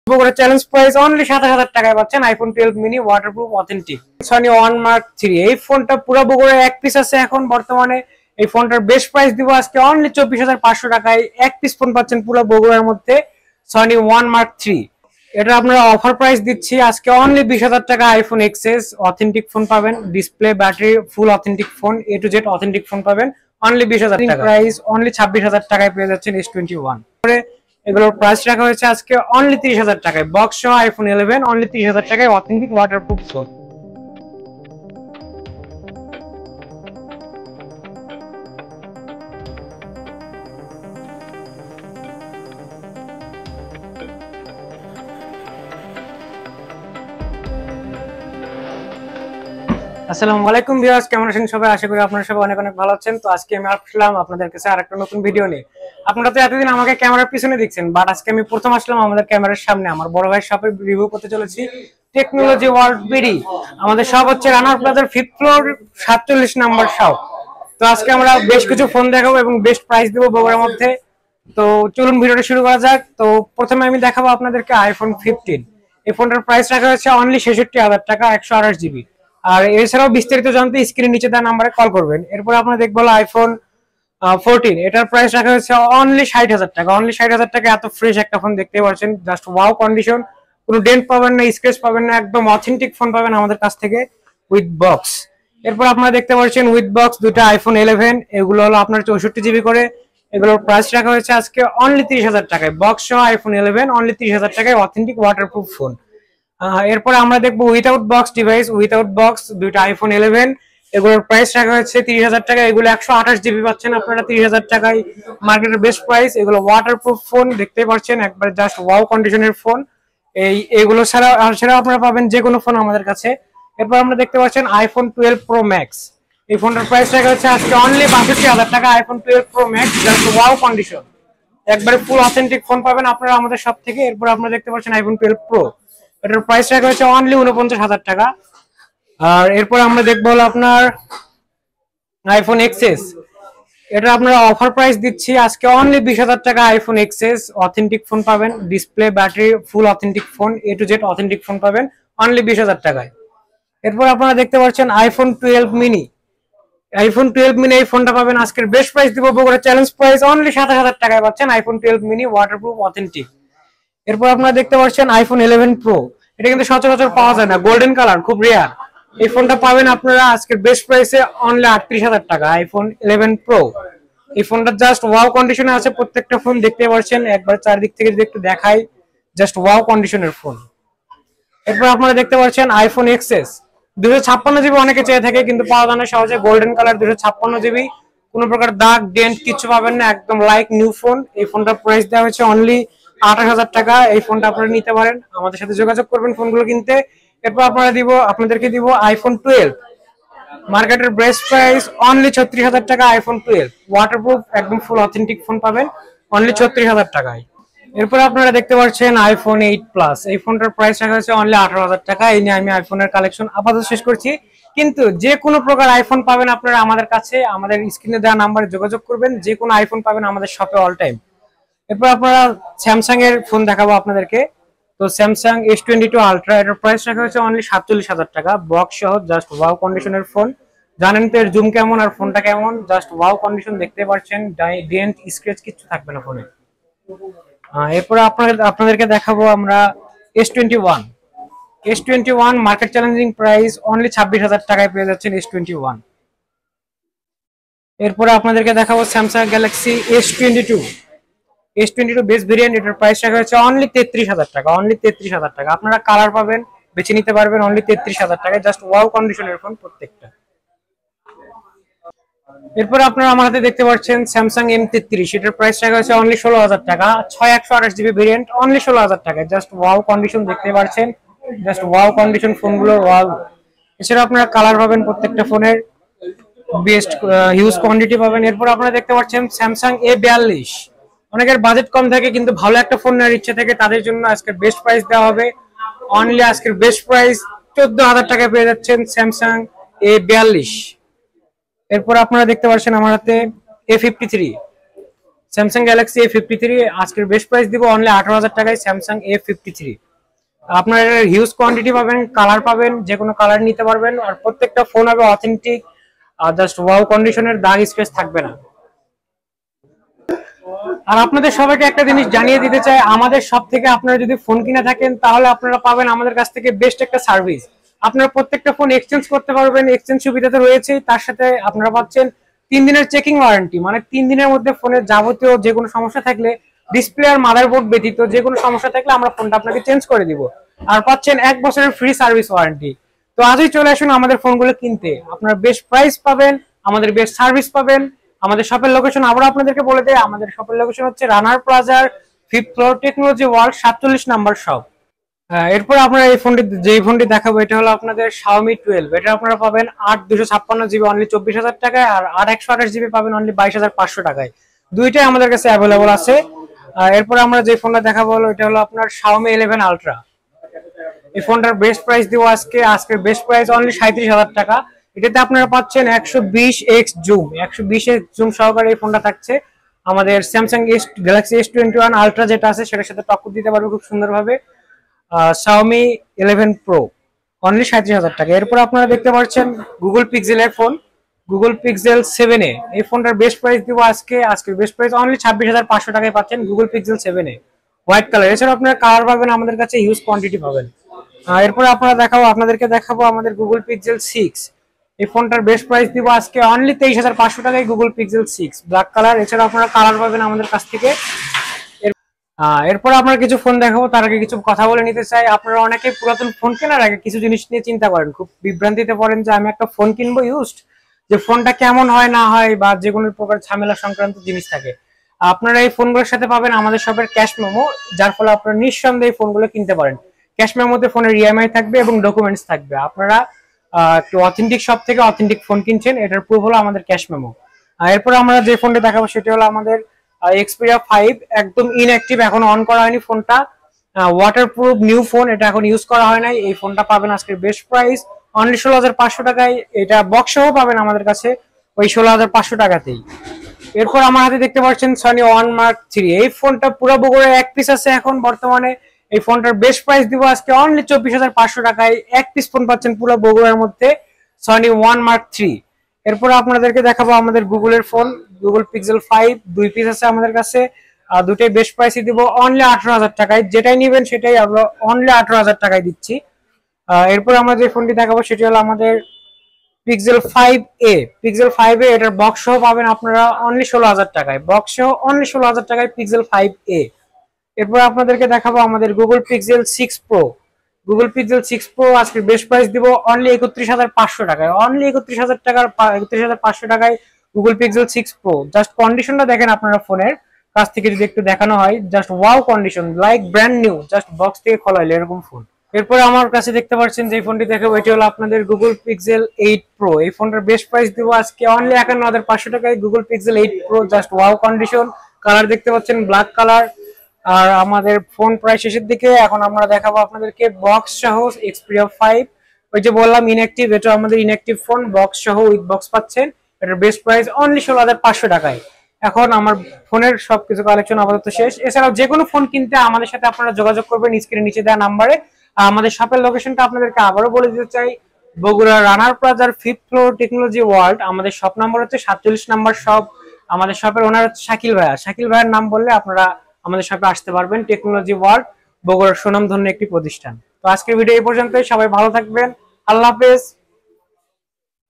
Bogura challenge price only ৭০০০ টাকায় পাচ্ছেন iPhone 12 mini waterproof authentic Sony one mark 3। এই ফোনটা পুরো বগুড়ায় এক পিস আছে এখন বর্তমানে। এই ফোনটার বেস্ট প্রাইস দিব আজকে অনলি ২৪৫০০ টাকায়। এক পিস ফোন পাচ্ছেন পুরো বগুড়ার মধ্যে, সনি ওয়ান মার্ক 3। এটা আপনারা অফার প্রাইস দিচ্ছি আজকে অনলি ২০০০০ টাকা। আইফোন এক্সএস অথেন্টিক ফোন পাবেন, display battery full authentic phone, A to Z authentic phone পাবেন অনলি ২০০০০ টাকা। প্রাইস অনলি ২৬০০০ টাকায় পেয়ে যাচ্ছেন S21। এগুলোর প্রাইস রাখা হয়েছে আজকে অনলি ৩০০০০ টাকায়। বক্স সহ আইফোন 11 অনলি ৩০০০০ টাকায় অথেন্টিক ওয়াটারপ্রুফ ফোন। আসসালামু আলাইকুম ভিউয়ার্স, কেমন আছেন সবাই? আশা করি আপনারা সবাই অনেক অনেক ভালো আছেন। তো আজকে আমি আসলাম আপনাদের কাছে আরেকটা নতুন ভিডিও নিয়ে। আপনারা তো এতদিন আমাকে ক্যামেরার পিছনে দেখছেন, বাট আজকে আমি প্রথম আসলাম আমাদের ক্যামেরার সামনে। আমার বড় ভাই শপে রিভিউ করতে চলেছি টেকনোলজি ওয়ার্ল্ড বিডি। আমাদের শপ হচ্ছে রানার প্লাজার 5th ফ্লোর 47 নাম্বার শপ। তো আজকে আমরা বেশ কিছু ফোন দেখাবো এবং বেস্ট প্রাইস দেবো বগুড়ার মধ্যে। তো চলুন ভিডিওটা শুরু করা যাক। তো প্রথমে আমি দেখাবো আপনাদেরকে আইফোন 15। এই ফোনটার প্রাইস রাখা হচ্ছে অনলি ৬৬০০০ টাকা, 128 GB। আর এছাড়াও বিস্তারিত জানতে স্ক্রিনের নিচে দেওয়া নাম্বারে কল করবেন। এরপর আপনারা দেখবো আইফোন 14। এটার প্রাইস রাখা হচ্ছে অনলি ৬০০০০ টাকা। অনলি ৬০০০০ টাকা এত ফ্রেশ একটা ফোন দেখতে পাচ্ছেন, জাস্ট ওয়াও কন্ডিশন, কোনো ডেন্ট পাবেন না, স্ক্র্যাচ পাবেন না, একদম অথেন্টিক ফোন পাবেন আমাদের কাছ থেকে উইথ বক্স। এরপর আপনারা দেখতে পাচ্ছেন উইথ বক্স দুটো আইফোন 11। এগুলো হলো আপনার 64 GB করে। এগুলোর প্রাইস রাখা হয়েছে আজকে অনলি ৩০০০০ টাকায়। বক্স সহ আইফোন 11 অনলি ৩০০০০ টাকায় অথেন্টিক ওয়াটারপ্রুফ ফোন। এরপর আমরা দেখবো without box device, without box দুইটা আইফোন 11। এগুলোর প্রাইস রাখা হচ্ছে ৩০০০০ টাকা। এগুলো 128 GB পাচ্ছেন আপনারা ৩০০০০ টাকায়, মার্কেটের বেস্ট প্রাইস। এগুলো ওয়াটারপ্রুফ ফোন দেখতে পাচ্ছেন, একবার জাস্ট ওয়াও কন্ডিশনের ফোন। এগুলো ছাড়াও আপনারা পাবেন যে কোনো ফোন আমাদের কাছে। এরপর আমরা দেখতে পাচ্ছেন আইফোন 12 প্রো ম্যাক্স। এই ফোনটার প্রাইস রাখা হচ্ছে আজকে অনলি ৬২০০০ টাকা। IPhone 12 pro max just wow condition, একবারে ফুল অথেন্টিক ফোন পাবেন আপনারা আমাদের সব থেকে। এরপর আপনারা দেখতে পাচ্ছেন আইফোন 12 প্রো, এটার প্রাইস রাখা হয়েছে অনলি ৪৯০০০ টাকা। আর এরপর আমরা দেখবো হলো আপনার আইফোন এক্সএস। এটা আপনারা অফার প্রাইস দিচ্ছি আজকে অনলি ২০০০০ টাকা। আইফোন এক্সএস অথেন্টিক ফোন পাবেন, display battery full authentic phone, A to Z authentic phone পাবেন অনলি ২০০০০ টাকায়। এরপর আপনারা দেখতে পাচ্ছেন আইফোন 12 মিনি। আইফোন 12 মিনি এই ফোনটা পাবেন আজকের বেস্ট প্রাইস দিব বগুড়া চ্যালেঞ্জ প্রাইস অনলি ২৭০০০ টাকায় পাচ্ছেন আইফোন 12 মিনি ওয়াটারপ্রুফ অথেন্টিক। এরপর আপনারা দেখতে পাচ্ছেন আইফোন 11 প্রো। এটা কিন্তু সচরাচর পাওয়া যায় না, গোল্ডেন কালার, খুব রেয়ার। এই ফোনটা পাবেন আপনারা আজকের বেস্ট প্রাইসে অনলি ৩৮০০০ টাকা। IPhone 11 pro. এই ফোনটা জাস্ট ওয়াও কন্ডিশনে আছে, প্রত্যেকটা ফোন দেখতে পাচ্ছেন, একবার চারদিক থেকে যদি একটু দেখাই, জাস্ট ওয়াও কন্ডিশনের ফোন। এরপর আপনারা দেখতে পাচ্ছেন আইফোন এক্সএস 256 GB। অনেকে চেয়ে থাকে কিন্তু পাওয়া যায় না সহজে, গোল্ডেন কালার 256 GB, কোনো প্রকার দাগ ডেন্ট কিছু পাবেন না, একদম লাইক নিউ ফোন। এই ফোনটার প্রাইস দেওয়া হয়েছে অনলি ২৮০০০ টাকা। এই ফোনটা আপনারা নিতে পারেন, আমাদের সাথে যোগাযোগ করবেন ফোনগুলো কিনতে। এরপর আপনাদেরকে দিব আইফোন 12। মার্কেটের বেস্ট প্রাইস অনলি ৩৬০০০ টাকা। আইফোন 12 ওয়াটারপ্রুফ একদম ফুল অথেন্টিক ফোন পাবেন অনলি ৩৬০০০ টাকায়। এরপর আপনারা দেখতে পাচ্ছেন আইফোন 8 প্লাস। এই ফোনটার প্রাইস রাখা হয়েছে অনলি ১৮০০০ টাকা। এই নিয়ে আমি আইফোনের কালেকশন আপাতত শেষ করছি, কিন্তু যে কোনো প্রকার আইফোন পাবেন আপনারা আমাদের কাছে, আমাদের স্ক্রিনে দেওয়া নাম্বারে যোগাযোগ করবেন, যে কোনো আইফোন পাবেন আমাদের শপে অল টাইম। এরপর আপনারা স্যামসাং এর ফোন দেখাবো আপনাদেরকে। তো স্যামসাং S22 আলট্রা, এটার প্রাইস রাখা হয়েছে অনলি ৪৭০০০ টাকা। বক্স সহ জাস্ট ওয়াও কন্ডিশনের ফোন। জানেন তো এর জুম কেমন আর ফোনটা কেমন, জাস্ট ওয়াও কন্ডিশন দেখতে পাচ্ছেন, ডেন্ট স্ক্র্যাচ কিছু থাকবে না ফোনে। এরপর আপনাদেরকে দেখাবো আমরা S21। S21 market challenging price only ২৬০০০ টাকায় পেয়ে যাচ্ছেন S21। এরপর আপনাদেরকে দেখাবো Samsung Galaxy S22 best variant. এটার প্রাইস রাখা হয়েছে অনলি ৩৩০০০ টাকা। অনলি ৩৩০০০ টাকা। আপনারা কালার পাবেন, বেছে নিতে পারবেন অনলি ৩৩০০০ টাকায়, জাস্ট ওয়াও কন্ডিশনের ফোন প্রত্যেকটা। এরপর আপনারা আমার হাতে দেখতে পাচ্ছেন স্যামসাং M33। এটার প্রাইস রাখা হয়েছে অনলি ১৬০০০ টাকা। ৬/১২৮ GB ভেরিয়েন্ট অনলি ১৬০০০ টাকায়, জাস্ট ওয়াও কন্ডিশন দেখতে পাচ্ছেন, জাস্ট ওয়াও কন্ডিশন ফোনগুলোর ওয়াও। এছাড়া আপনারা কালার পাবেন প্রত্যেকটা ফোনের, বেস্ট হিউজ কোয়ান্টিটি পাবেন। এরপর আপনারা দেখতে পাচ্ছেন স্যামসাং A42। অনেকের বাজেট কম থাকে কিন্তু ভালো একটা ফোন নেওয়ার ইচ্ছে থাকে, তাদের জন্য আজকের বেস্ট প্রাইস দেওয়া হবে অনলি। আজকের বেস্ট প্রাইস ১৪০০০ টাকায় পেয়ে যাচ্ছেন স্যামসাং A42। এরপর আপনারা দেখতে পাচ্ছেন আমার হাতে A53। স্যামসাং গ্যালাক্সি A53 আজকের বেস্ট প্রাইস দিব অনলি 18,000 টাকায় স্যামসাং A53। আপনার হিউজ কোয়ান্টিটি পাবেন, কালার পাবেন, যে কোনো কালার নিতে পারবেন, আর প্রত্যেকটা ফোন হবে অথেন্টিক, জাস্ট ওয়াও কন্ডিশনের, দাগ স্পেস থাকবে না। আর আপনাদের সবাইকে একটা জিনিস জানিয়ে দিতে চাই, আমাদের সব থেকে আপনারা যদি ফোন কিনে থাকেন তাহলে আপনারা পাবেন আমাদের কাছ থেকে বেস্ট একটা সার্ভিস। আপনারা প্রত্যেকটা ফোন এক্সচেঞ্জ করতে পারবেন, এক্সচেঞ্জ সুবিধা তো রয়েছেই, তার সাথে আপনারা পাচ্ছেন 3 দিনের চেকিং ওয়ারেন্টি, মানে 3 দিনের মধ্যে ফোনের যাবতীয় যে কোনো সমস্যা থাকলে, ডিসপ্লে আর মাদারবোর্ড ব্যতীত যে কোনো সমস্যা থাকলে আমরা ফোনটা আপনাকে চেঞ্জ করে দিব। আর পাচ্ছেন 1 বছরের ফ্রি সার্ভিস ওয়ারেন্টি। তো আজই চলে আসুন আমাদের ফোনগুলো কিনতে, আপনারা বেস্ট প্রাইস পাবেন, আমাদের বেস্ট সার্ভিস পাবেন। আমাদের শপের লোকেশন আবার আপনাদেরকে বলে দেয়, আমাদের শপের লোকেশন হচ্ছে রানার প্লাজার 5th floor, technology world 47 number shop. এরপর আপনারা এই ফোনটি, যেই ফোনটি দেখাবো, এটা হলো আপনাদের Xiaomi 12। এটা আপনারা পাবেন 8/256 GB অনলি 24,000 টাকায়, আর 8/128 GB পাবেন অনলি 22,500 টাকায়। দুইটাই আমাদের কাছে অ্যাভেলেবল আছে। এরপর আমরা যে ফোনটা দেখাবো হলো, এটা হলো আপনার Xiaomi 11 Ultra। এই ফোনটার বেস্ট প্রাইস দিব আজকের বেস্ট প্রাইস অনলি 37,000 টাকা। এটাতে আপনারা পাচ্ছেন 120x জুম, 120x জুম সহকারে এই ফোনটা থাকছে। আমাদের স্যামসাং গ্যালাক্সি S21 আলট্রা যেটা আছে সেটার সাথে টক্কর দিতে পারবে খুব সুন্দরভাবে। Xiaomi 11 Pro অনলি 37,000 টাকা। এরপর আপনারা দেখতে পাচ্ছেন গুগল পিক্সেলের ফোন, গুগল পিক্সেল 7a। এই ফোনটার বেস্ট প্রাইস দিব আজকের বেস্ট প্রাইস অনলি 26,500 টাকায় পাচ্ছেন Google pixel 7a white colour. এছাড়া আপনারা কালার পাবেন আমাদের কাছে, হিউজ কোয়ান্টিটি পাবেন। এরপর আপনাদেরকে দেখাবো আমাদের গুগল পিক্সেল 6। এই ফোনটার বেস্ট প্রাইস দিব আজকে অনলি 23,500 টাকায় গুগল পিক্সেল 6 ব্ল্যাক কালার। এছাড়া আপনারা কালার পাবেন আমাদের কাছ থেকে। এরপর আমরা কিছু ফোন দেখাবো, তার আগে কিছু কথা বলে নিতে চাই। আপনারা অনেকে পুরাতন ফোন কেনার আগে কিছু জিনিস নিয়ে চিন্তা করেন, খুব বিভ্রান্তিতে পড়েন যে আমি একটা ফোন কিনবো ইউজড, যে ফোনটা কেমন হয় না হয়, বা যে কোনো প্রকার ঝামেলা সংক্রান্ত জিনিস থাকে। আপনারা এই ফোনগুলোর সাথে পাবেন আমাদের শপের ক্যাশ মেমো, যার ফলে আপনারা নিঃসন্দেহে এই ফোনগুলো কিনতে পারেন। ক্যাশ মেমোতে ফোনের EMI থাকবে এবং ডকুমেন্টস থাকবে। আপনারা একটু অথেন্টিক শপ থেকে অথেন্টিক ফোন কিনছেন, এটার প্রুফ হলো আমাদের ক্যাশ মেমো। এরপর আমরা যে ফোনটা দেখাবো সেটা হলো আমাদের Xperia 5, একদম ইনঅ্যাক্টিভ, এখন অন করা হয়নি ফোনটা, ওয়াটারপ্রুফ নিউ ফোন, এটা এখন ইউজ করা হয় নাই। এই ফোনটা পাবেন আজকের বেস্ট প্রাইস অনলি 16,500 টাকায়। এটা বক্স সহ পাবেন আমাদের কাছে ওই 16,500 টাকাতেই। এরপর আমার হাতে দেখতে পাচ্ছেন Sony One Mark 3। এই ফোনটা পুরো বগুড়ার এক পিস আছে এখন বর্তমানে। এই ফোনটার বেস্ট প্রাইস দিব আজকে অনলি 24,500 টাকায়। এক পিস ফোন পাচ্ছেন পুরো বগুড়ার মধ্যে, Sony One Mark 3। এরপর আপনাদেরকে দেখাবো আমাদের গুগলের ফোন, গুগল পিক্সেল 5, 2 পিস আছে আমাদের কাছে। দুটোই বেস্ট প্রাইসে দিব অনলি 18,000 টাকায়। যেটাই নেবেন সেটাই আমরা অনলি 18,000 টাকায় দিচ্ছি। এরপর আমরা যে ফোনটি দেখাবো সেটি হলো আমাদের পিক্সেল 5a। পিক্সেল 5a এটার বক্স সহ পাবেন আপনারা অনলি 16,000 টাকায়, বক্স সহ অনলি 16,000 টাকায় পিক্সেল 5a। এরপর আপনাদেরকে দেখাবো আমাদের Google pixel 6 pro. Google pixel 6 pro আজকে বেস্ট প্রাইস দিব অনলি 31,500 টাকায়, অনলি 31,500 টাকায় গুগল পিক্সেল 6 প্রো। জাস্ট কন্ডিশনটা দেখেন আপনারা ফোনের কাছ থেকে যদি একটু দেখানো হয়, just wow condition, like brand new, just box থেকে খোলা হলো এরকম ফোন। এরপর আমার কাছে দেখতে পাচ্ছেন যে ফোনটি দেখাবো, এটি হলো আপনাদের গুগল পিক্সেল 8 প্রো। এই ফোনটার বেস্ট প্রাইস দিব আজকে অনলি 51,500 টাকায় Google pixel 8 pro, just wow condition. Colour দেখতে পাচ্ছেন ব্ল্যাক কালার। আর আমাদের ফোন প্রায় শেষের দিকে, এখন আমরা দেখাবো আপনাদেরকে বক্স সহ Xperia 5। ওই যে বললাম ইনঅ্যাক্টিভ, এটা আমাদের ইনঅ্যাক্টিভ ফোন, বক্স সহ উইথ বক্স পাচ্ছেন। এটার বেস্ট প্রাইস অনলি 16,500 টাকায়। এখন আমার ফোনের সবকিছু কালেকশন আপাতত শেষ। এছাড়াও যে কোনো ফোন কিনতে আমাদের সাথে আপনারা যোগাযোগ করবেন স্ক্রিনের নিচে দেওয়া নাম্বারে। আমাদের শপের লোকেশনটা আপনাদেরকে আবারও বলে দিতে চাই, বগুড়া রানার প্লাজার 5th ফ্লোর, টেকনোলজি ওয়ার্ল্ড। আমাদের শপ নাম্বার হচ্ছে 47 নাম্বার শপ। আমাদের শপের ওনার হচ্ছে শাকিল ভাইয়া। শাকিল ভাইয়ের নাম বললে আপনারা আমাদের শপে আসতে পারবেন। টেকনোলজি ওয়ার্ল্ড বগুড়ার সুনামধন্য একটি প্রতিষ্ঠান। তো আজকের ভিডিও এই পর্যন্তই, সবাই ভালো থাকবেন, আল্লাহ হাফেজ।